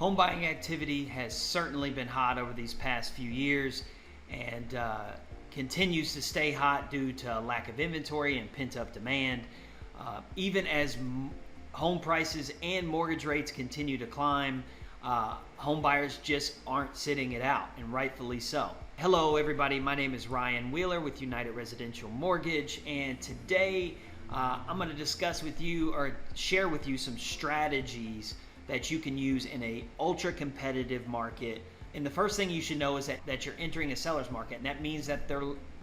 Home buying activity has certainly been hot over these past few years and continues to stay hot due to lack of inventory and pent-up demand. Even as home prices and mortgage rates continue to climb, home buyers just aren't sitting it out, and rightfully so. Hello everybody, my name is Ryan Wheeler with United Residential Mortgage, and today I'm going to discuss with you or share with you some strategies that you can use in a ultra competitive market. And the first thing you should know is that you're entering a seller's market, and that means that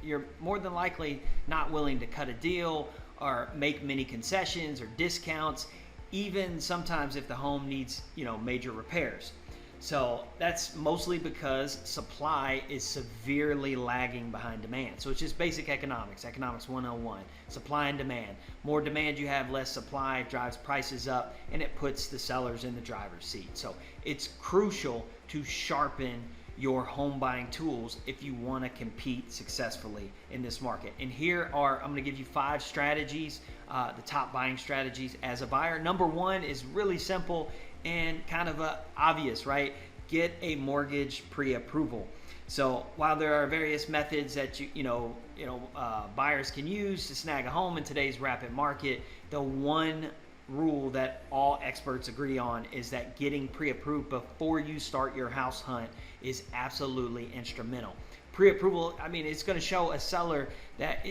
you're more than likely not willing to cut a deal or make many concessions or discounts, even sometimes if the home needs major repairs. So that's mostly because supply is severely lagging behind demand. So it's just basic economics 101, supply and demand. More demand you have, less supply, drives prices up, and it puts the sellers in the driver's seat. So it's crucial to sharpen your home buying tools if you want to compete successfully in this market. And here are, I'm going to give you 5 strategies, the top buying strategies as a buyer. Number 1 is really simple and kind of obvious, right? Get a mortgage pre-approval. So while there are various methods that buyers can use to snag a home in today's rapid market, the one rule that all experts agree on is that getting pre-approved before you start your house hunt is absolutely instrumental. Pre-approval, I mean, it's going to show a seller that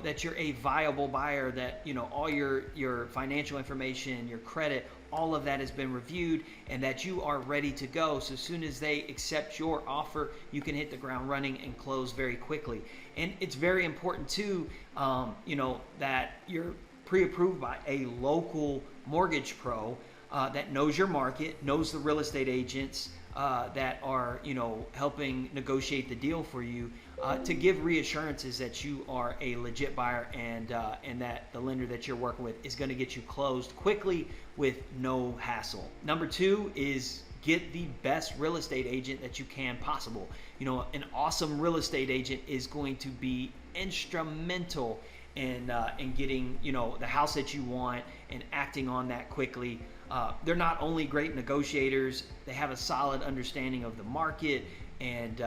that you're a viable buyer, that all your financial information, your credit, all of that has been reviewed, and that you are ready to go. So as soon as they accept your offer, you can hit the ground running and close very quickly. And it's very important too, that you're pre-approved by a local mortgage pro that knows your market, knows the real estate agents that are helping negotiate the deal for you, to give reassurances that you are a legit buyer and that the lender that you're working with is going to get you closed quickly with no hassle. Number 2 is get the best real estate agent that you can possible. An awesome real estate agent is going to be instrumental in getting the house that you want and acting on that quickly. They're not only great negotiators, they have a solid understanding of the market and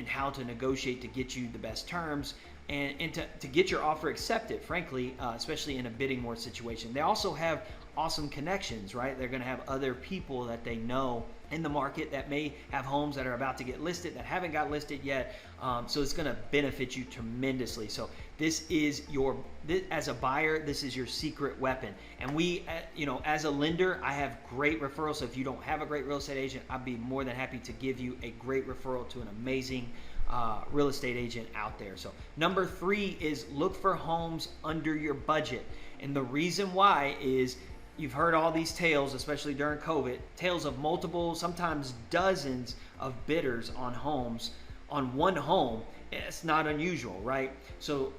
how to negotiate to get you the best terms and to get your offer accepted, frankly, especially in a bidding war situation. They also have awesome connections, right? They're going to have other people that they know in the market that may have homes that are about to get listed that haven't got listed yet. So it's going to benefit you tremendously. So this is as a buyer, this is your secret weapon. And we, as a lender, I have great referrals. So if you don't have a great real estate agent, I'd be more than happy to give you a great referral to an amazing real estate agent out there. So number 3 is look for homes under your budget. And the reason why is you've heard all these tales, especially during COVID, tales of multiple, sometimes dozens of bidders on homes, on one home. It's not unusual, right? So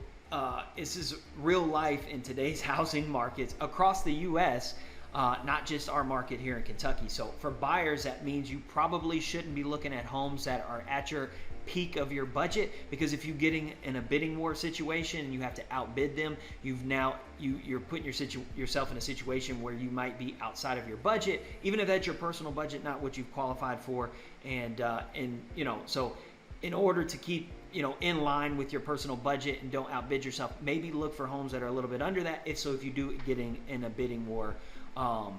this is real life in today's housing markets across the U.S., not just our market here in Kentucky. So for buyers, that means you probably shouldn't be looking at homes that are at your peak of your budget, because if you're getting in a bidding war situation and you have to outbid them, you're putting yourself in a situation where you might be outside of your budget, even if that's your personal budget, not what you've qualified for. And so in order to keep in line with your personal budget and don't outbid yourself, maybe look for homes that are a little bit under that. So if you do getting in a bidding war, that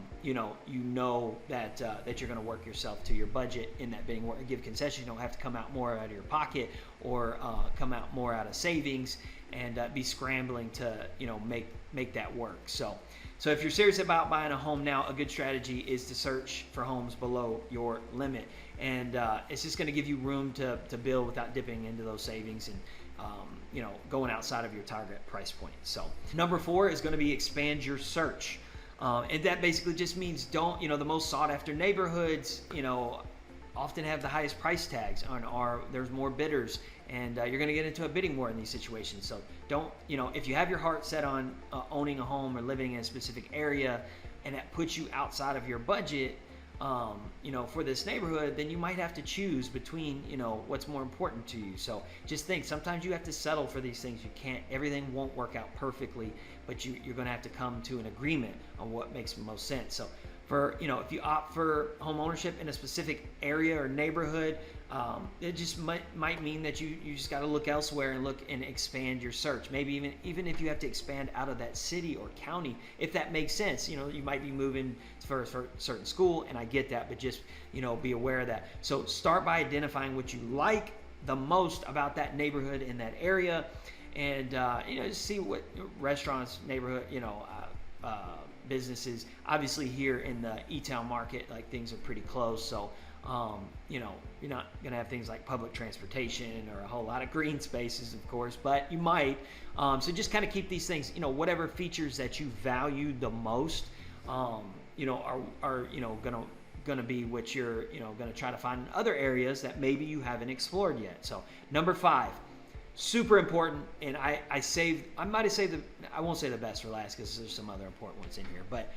you're going to work yourself to your budget in that bidding war and give concessions. You don't have to come out more out of your pocket or come out more out of savings and be scrambling to make that work. So if you're serious about buying a home now, a good strategy is to search for homes below your limit, and it's just going to give you room to build without dipping into those savings and going outside of your target price point. So number 4 is going to be expand your search. And that basically just means the most sought after neighborhoods, often have the highest price tags or there's more bidders, and you're going to get into a bidding war in these situations. So if you have your heart set on owning a home or living in a specific area and that puts you outside of your budget, for this neighborhood, then you might have to choose between, what's more important to you. So just think, sometimes you have to settle for these things. Everything won't work out perfectly, but you're going to have to come to an agreement on what makes the most sense. So for, if you opt for home ownership in a specific area or neighborhood, it just might mean that you just got to look elsewhere and look and expand your search. Maybe even if you have to expand out of that city or county, if that makes sense. You might be moving for a certain school, and I get that, but just be aware of that. So start by identifying what you like the most about that neighborhood in that area, and just see what restaurants, neighborhood, businesses. Obviously here in the E-Town market, like, things are pretty close, so you're not going to have things like public transportation or a whole lot of green spaces, of course, but you might. So just kind of keep these things, whatever features that you value the most, are going to be what you're, going to try to find in other areas that maybe you haven't explored yet. So number 5, super important, and I might have saved I won't say the best for last because there's some other important ones in here, but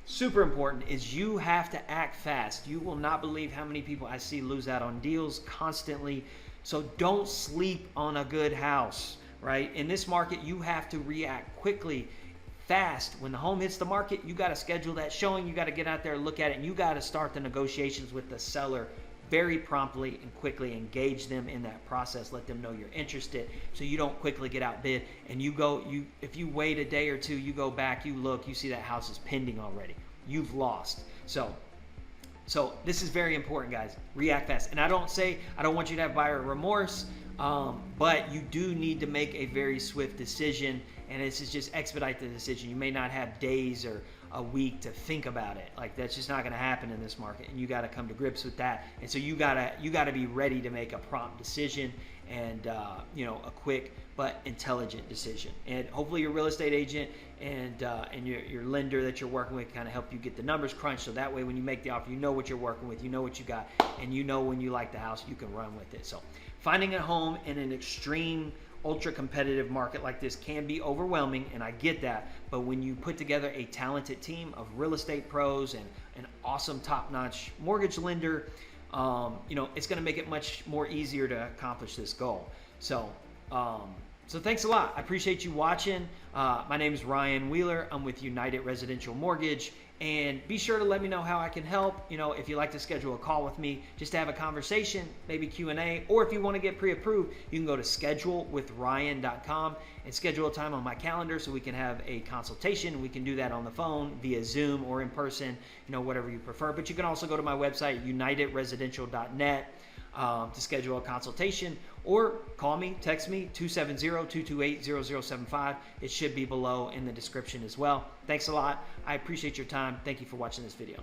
super important is you have to act fast. You will not believe how many people I see lose out on deals constantly. So don't sleep on a good house, right? In this market, you have to react quickly, fast. When the home hits the market, you got to schedule that showing. You got to get out there and look at it, and you got to start the negotiations with the seller very promptly and quickly. Engage them in that process. Let them know you're interested, so you don't quickly get outbid. And if you wait a day or two, you go back, you look, you see that house is pending already. You've lost. So this is very important, guys. React fast. And I don't want you to have buyer remorse, but you do need to make a very swift decision. And this is just expedite the decision. You may not have days or a week to think about it. Like, that's just not going to happen in this market, and you got to come to grips with that. And so you got to be ready to make a prompt decision, and a quick but intelligent decision. And hopefully your real estate agent and your lender that you're working with kind of help you get the numbers crunched, so that way when you make the offer, you know what you're working with, you know what you got, and when you like the house, you can run with it. So finding a home in an extreme, ultra competitive market like this can be overwhelming, and I get that, but when you put together a talented team of real estate pros and an awesome top-notch mortgage lender, it's going to make it much more easier to accomplish this goal. So thanks a lot. I appreciate you watching. My name is Ryan Wheeler. I'm with United Residential Mortgage. And be sure to let me know how I can help. If you'd like to schedule a call with me just to have a conversation, maybe Q&A, or if you want to get pre-approved, you can go to schedulewithryan.com and schedule a time on my calendar so we can have a consultation. We can do that on the phone, via Zoom, or in person, whatever you prefer. But you can also go to my website, unitedresidential.net, to schedule a consultation, or call me, text me, 270-228-0075. It should be below in the description as well. Thanks a lot. I appreciate your time. Thank you for watching this video.